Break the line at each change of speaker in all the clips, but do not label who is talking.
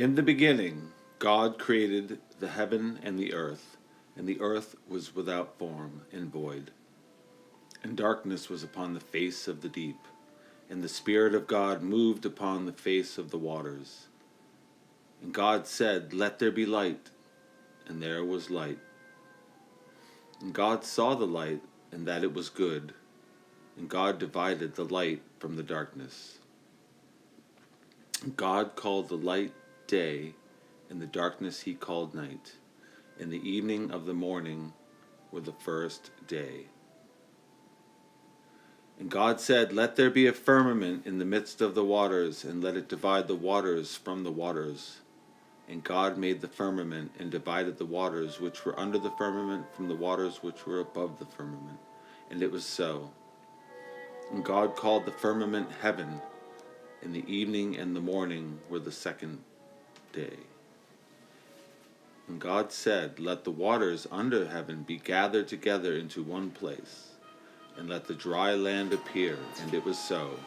In the beginning, God created the heaven and the earth was without form and void, and darkness was upon the face of the deep, and the Spirit of God moved upon the face of the waters. And God said, "Let there be light," and there was light. And God saw the light, and that it was good, and God divided the light from the darkness. And God called the light day, and the darkness he called night. And the evening of the morning were the first day. And God said, "Let there be a firmament in the midst of the waters, and let it divide the waters from the waters." And God made the firmament, and divided the waters which were under the firmament from the waters which were above the firmament. And it was so. And God called the firmament heaven, and the evening and the morning were the second day. And God said, "Let the waters under heaven be gathered together into one place, and let the dry land appear." And it was so.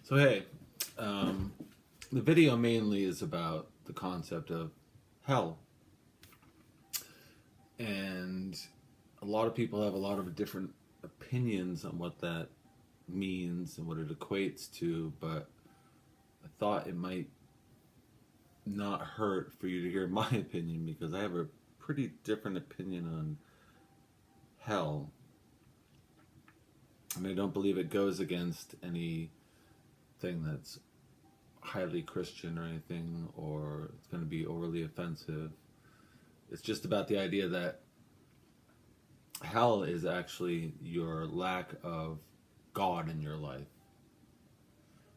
So hey, the video mainly is about the concept of hell. And a lot of people have a lot of different opinions on what that means and what it equates to, but I thought it might not hurt for you to hear my opinion, because I have a pretty different opinion on hell. I mean, I don't believe it goes against anything that's highly Christian or anything, or it's going to be overly offensive. It's just about the idea that hell is actually your lack of God in your life,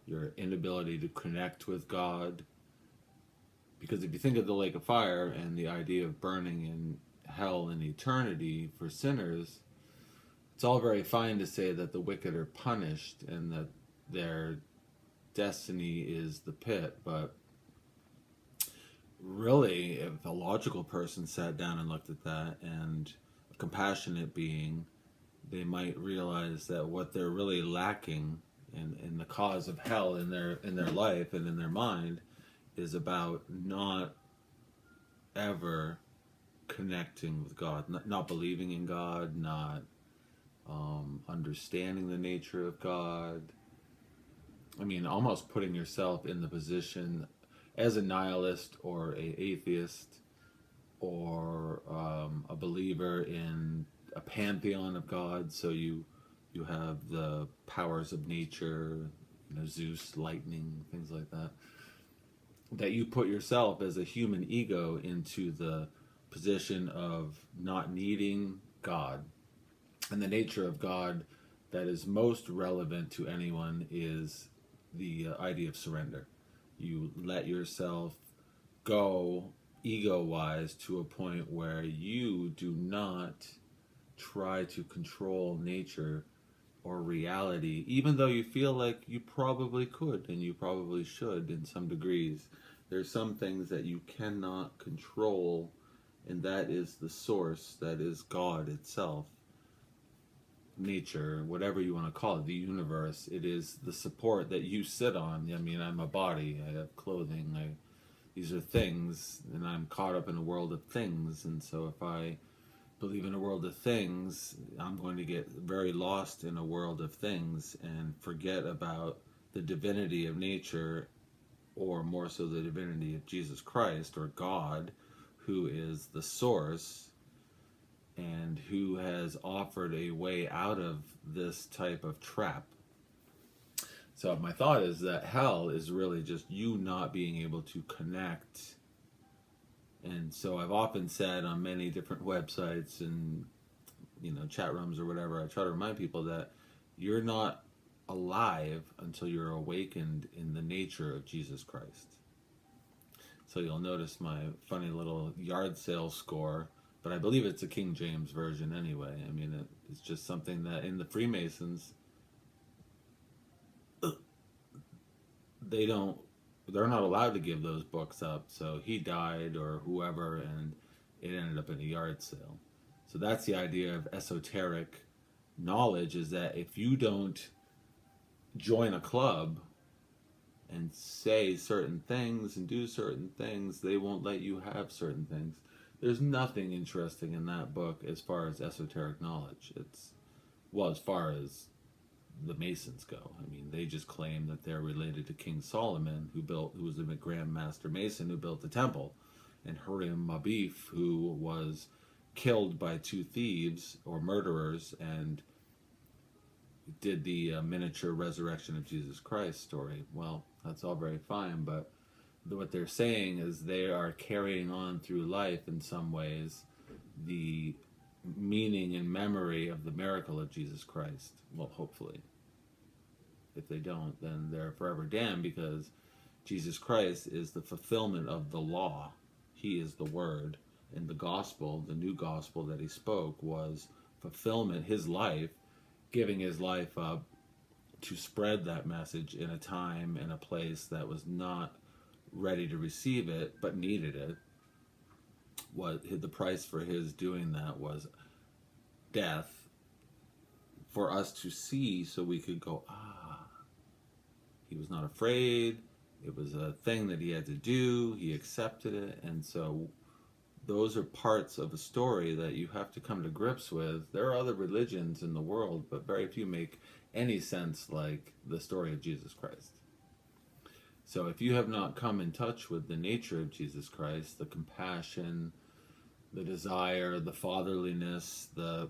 your inability to connect with God. Because if you think of the lake of fire and the idea of burning in hell in eternity for sinners, it's all very fine to say that the wicked are punished and that their destiny is the pit, but really, if a logical person sat down and looked at that, and a compassionate being, they might realize that what they're really lacking in the cause of hell in their life and in their mind is about not ever connecting with God, not believing in God, not understanding the nature of God. I mean, almost putting yourself in the position as a nihilist or a atheist or a believer in a pantheon of gods. So you have the powers of nature, Zeus, lightning, things like that. That you put yourself as a human ego into the position of not needing God. And the nature of God that is most relevant to anyone is the idea of surrender. You let yourself go ego-wise to a point where you do not try to control nature or reality, even though you feel like you probably could and you probably should in some degrees. There's some things that you cannot control, and that is the source, that is God itself. Nature, whatever you want to call it, the universe, it is the support that you sit on. I mean, I'm a body, I have clothing, these are things, and I'm caught up in a world of things, and so if I believe in a world of things, I'm going to get very lost in a world of things and forget about the divinity of nature, or more so the divinity of Jesus Christ, or God, who is the source and who has offered a way out of this type of trap. So my thought is that hell is really just you not being able to connect. And so I've often said on many different websites and chat rooms or whatever, I try to remind people that you're not alive until you're awakened in the nature of Jesus Christ. So you'll notice my funny little yard sale score, but I believe it's a King James version anyway. I mean, it's just something that in the Freemasons, they're not allowed to give those books up. So he died or whoever, and it ended up in a yard sale. So that's the idea of esoteric knowledge, is that if you don't join a club and say certain things and do certain things, they won't let you have certain things. There's nothing interesting in that book as far as esoteric knowledge. As far as the Masons go. I mean, they just claim that they're related to King Solomon, who was a Grand Master Mason who built the temple, and Hiram Mabif, who was killed by two thieves or murderers and did the miniature resurrection of Jesus Christ story. Well, that's all very fine, but what they're saying is they are carrying on through life in some ways the meaning and memory of the miracle of Jesus Christ. Well, hopefully. If they don't, then they're forever damned, because Jesus Christ is the fulfillment of the law. He is the Word. And the gospel, the new gospel that he spoke, was fulfillment, his life, giving his life up to spread that message in a time and a place that was not ready to receive it, but needed it. What the price for his doing that was death, for us to see, so we could go, he was not afraid, It was a thing that he had to do. He accepted it. And so those are parts of a story that you have to come to grips with. There are other religions in the world, but very few make any sense like the story of Jesus Christ. So if you have not come in touch with the nature of Jesus Christ, the compassion, the desire, the fatherliness, the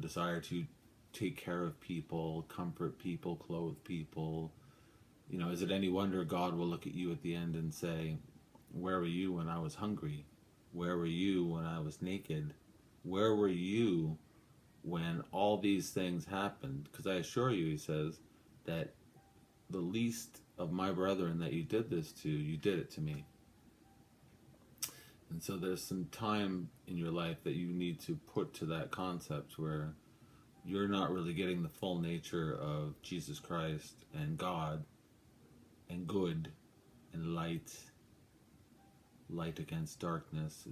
desire to take care of people, comfort people, clothe people, is it any wonder God will look at you at the end and say, where were you when I was hungry? Where were you when I was naked? Where were you when all these things happened? Because I assure you, he says, that the least of my brethren that you did this to, you did it to me. And so there's some time in your life that you need to put to that concept where you're not really getting the full nature of Jesus Christ and God and good and light against darkness.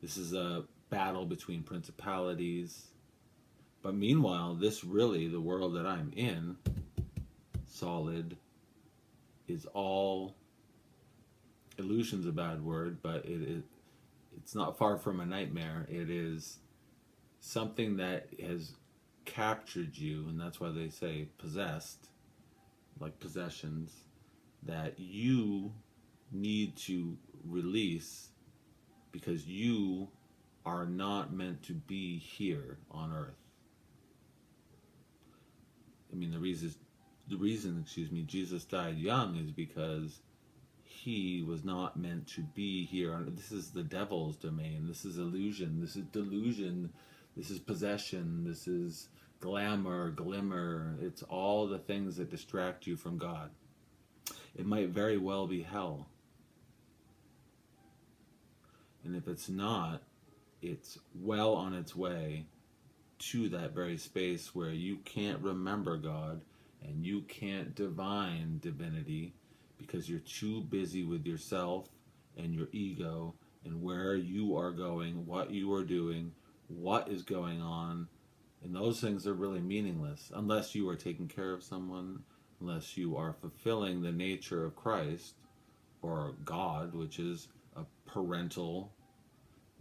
This is a battle between principalities. But meanwhile, the world that I'm in, solid, is all illusion's a bad word, but it's not far from a nightmare. It is something that has captured you, and that's why they say possessed, like possessions, that you need to release because you are not meant to be here on earth. I mean, the reason, Jesus died young is because he was not meant to be here. This is the devil's domain. This is illusion. This is delusion. This is possession. This is glamour, glimmer. It's all the things that distract you from God. It might very well be hell. And if it's not, it's well on its way to that very space where you can't remember God and you can't divine divinity because you're too busy with yourself and your ego and where you are going, what you are doing, what is going on. And those things are really meaningless unless you are taking care of someone, unless you are fulfilling the nature of Christ or God, which is a parental,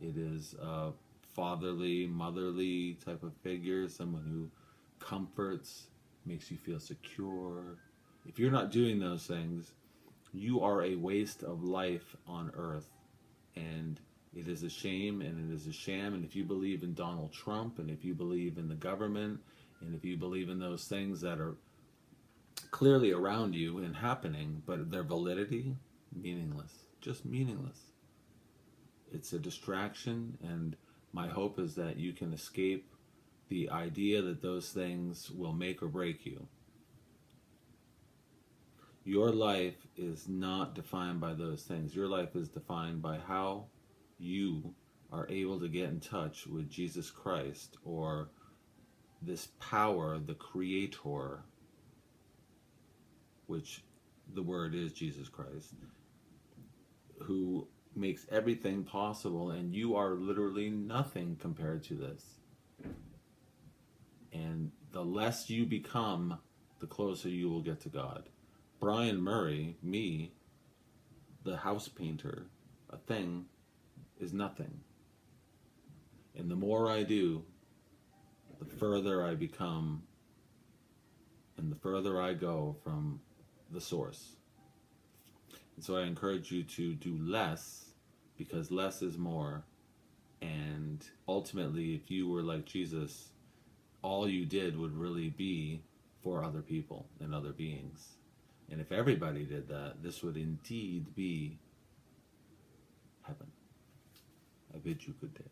it is a fatherly, motherly type of figure, someone who comforts, makes you feel secure. If you're not doing those things, you are a waste of life on earth. And it is a shame and it is a sham. And if you believe in Donald Trump, and if you believe in the government, and if you believe in those things that are clearly around you and happening, but their validity, meaningless, just meaningless. It's a distraction, and my hope is that you can escape the idea that those things will make or break you. Your life is not defined by those things. Your life is defined by how you are able to get in touch with Jesus Christ, or this power, the Creator, which the word is Jesus Christ, who makes everything possible, and you are literally nothing compared to this. And the less you become, the closer you will get to God. Brian Murray, me, the house painter, a thing, is nothing. And the more I do, the further I become, and the further I go from the source. And so I encourage you to do less, because less is more. And ultimately, if you were like Jesus, all you did would really be for other people and other beings. And if everybody did that, this would indeed be heaven. I bid you good day.